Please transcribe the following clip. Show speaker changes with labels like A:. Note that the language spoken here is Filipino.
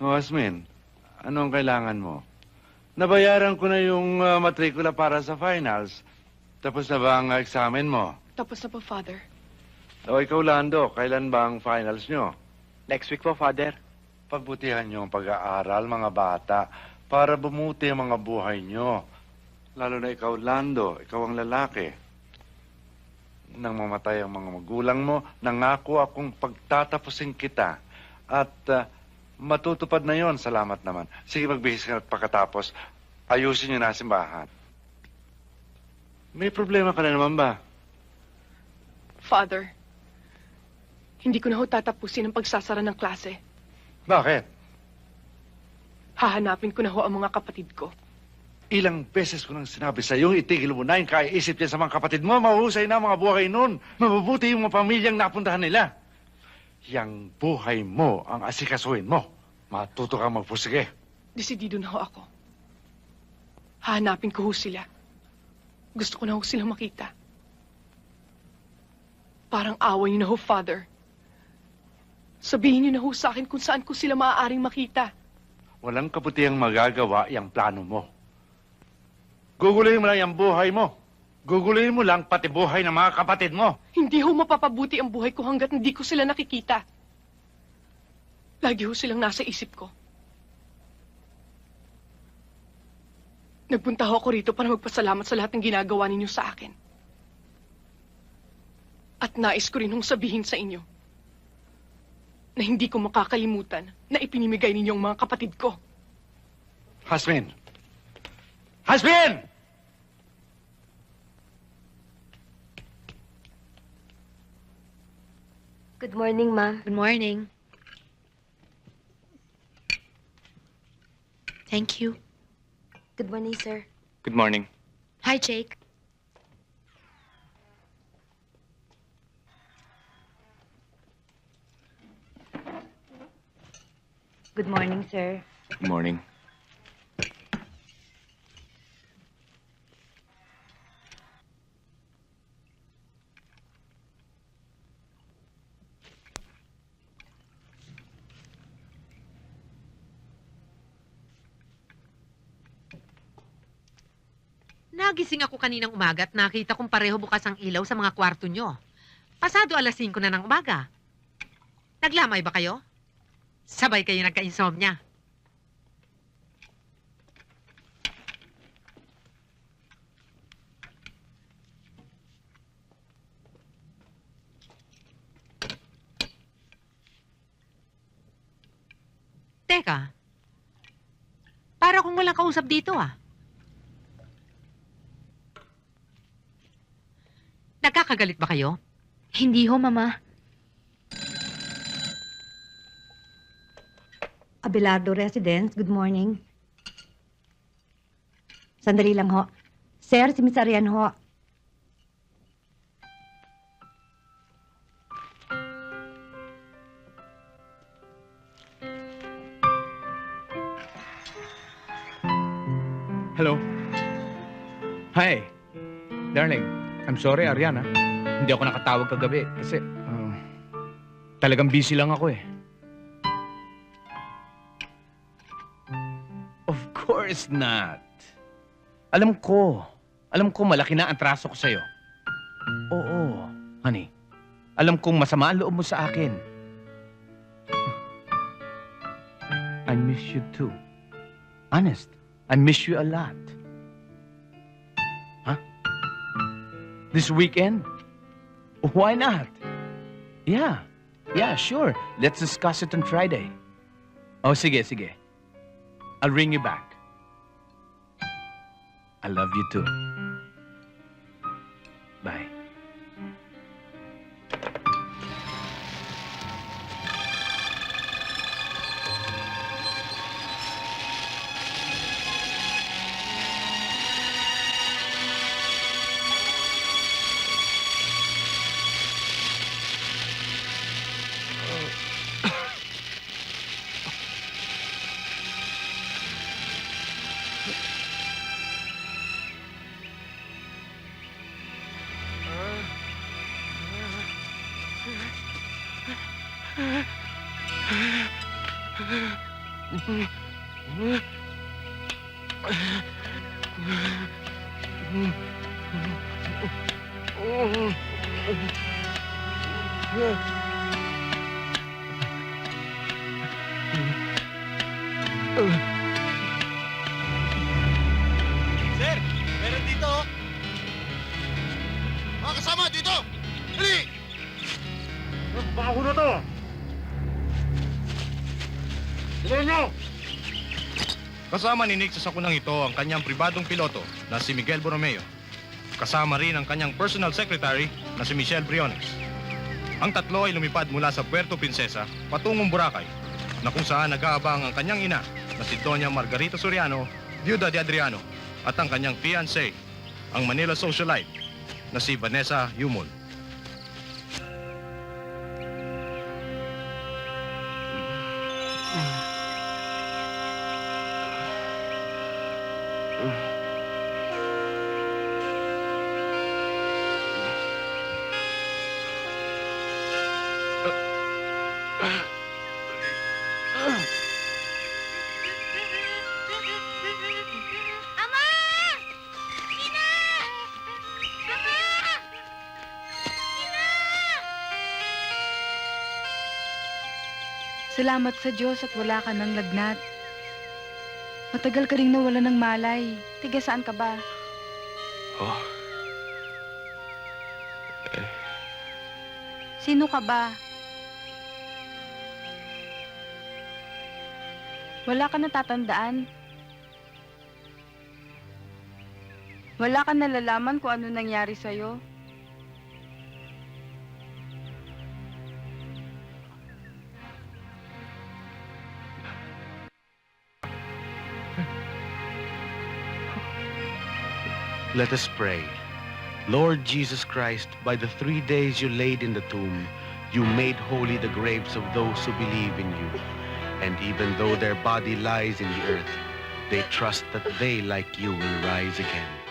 A: O, Asmin, anong kailangan mo? Nabayaran ko na yung matrikula para sa finals. Tapos na ba ang examen mo?
B: Tapos na po, Father.
A: O, ikaw, Lando, kailan ba ang finals nyo?
C: Next week po, Father.
A: Pagbutihan nyo ang pag-aaral, mga bata, para bumuti ang mga buhay nyo. Lalo na ikaw, Lando, ikaw ang lalaki. Nang mamatay ang mga magulang mo, nangako akong pagtatapusin kita. At matutupad na yon, salamat naman. Sige, magbihis ka at pagkatapos, ayusin nyo na ang simbahan. May problema ka na naman ba?
B: Father, hindi ko na ho tatapusin ang pagsasara ng klase.
A: Bakit?
B: Hahanapin ko na ho ang mga kapatid ko.
A: Ilang beses ko nang sinabi sa iyo, itigil mo na yung kaiisip yan sa mga kapatid mo. Mahusay na ang mga buhay nun. Mabubuti yung mga pamilyang napuntahan nila. Yang buhay mo ang asikasuhin mo. Matuto kang magpusige.
B: Desidido na ho ako. Hahanapin ko ho sila. Gusto ko na ho silang makita. Parang away niyo na ho, Father. Sabihin niyo na ho sa akin kung saan ko sila maaaring makita.
A: Walang kabutihang magagawa yung plano mo. Guguluhin mo lang yung buhay mo. Guguluhin mo lang pati buhay ng mga kapatid mo.
B: Hindi ho mapapabuti ang buhay ko hanggat hindi ko sila nakikita. Lagi ho silang nasa isip ko. Nagpunta ho ako rito para magpasalamat sa lahat ng ginagawa ninyo sa akin. At nais ko rin hong sabihin sa inyo na hindi ko makakalimutan na ipinimigay ninyo ang mga kapatid ko.
A: Hasmin! Hasmin!
D: Good morning, Ma.
E: Good morning. Thank you.
D: Good morning, sir.
C: Good morning.
E: Hi, Jake.
D: Good morning, sir.
C: Good morning.
E: Nagising ako kaninang umaga at nakita kong pareho bukas ang ilaw sa mga kwarto nyo. Pasado 5:00 na ng umaga. Naglamay ba kayo? Sabay kayo nagka-insomnia. Teka, para kung walang kausap dito ah. Nagkakagalit ba kayo?
D: Hindi ho, Mama. Abelardo Residence, good morning. Sandali lang ho. Sir, si Miss Arian ho.
F: Hello. Hi. Darling, I'm sorry, Ariana. Hindi ako nakatawag kagabi kasi talagang busy lang ako eh. Of course not. Alam ko malaki na ang traso ko sa'yo. Oo, honey. Alam kong masama ang loob mo sa akin. I miss you too. Honest, I miss you a lot. This weekend? Why not? Yeah, sure. Let's discuss it on Friday. Oh, sige. I'll ring you back. I love you too. Bye.
G: Sir, meron dito. Mga kasama dito! Dali!
A: Baka ko na to! Tignan nyo!
G: Kasama ni Nick sa sakunang ito ang kanyang pribadong piloto na si Miguel Borromeo. Kasama rin ang kanyang personal secretary na si Michelle Briones. Ang tatlo ay lumipad mula sa Puerto Princesa patungong Boracay na kung saan nag-aabang ang kanyang ina na si Doña Margarita Soriano, Viuda de Adriano, at ang kanyang fiancé, ang Manila socialite na si Vanessa Yumol.
H: Salamat sa Diyos at wala ka ng lagnat. Matagal ka rin nawala ng malay. Tiga saan ka ba?
C: Oh,
H: Sino ka ba? Wala ka natatandaan? Wala ka nalalaman kung ano nangyari sa'yo?
I: Let us pray. Lord Jesus Christ, by the 3 days you laid in the tomb, you made holy the graves of those who believe in you. And even though their body lies in the earth, they trust that they, like you, will rise again.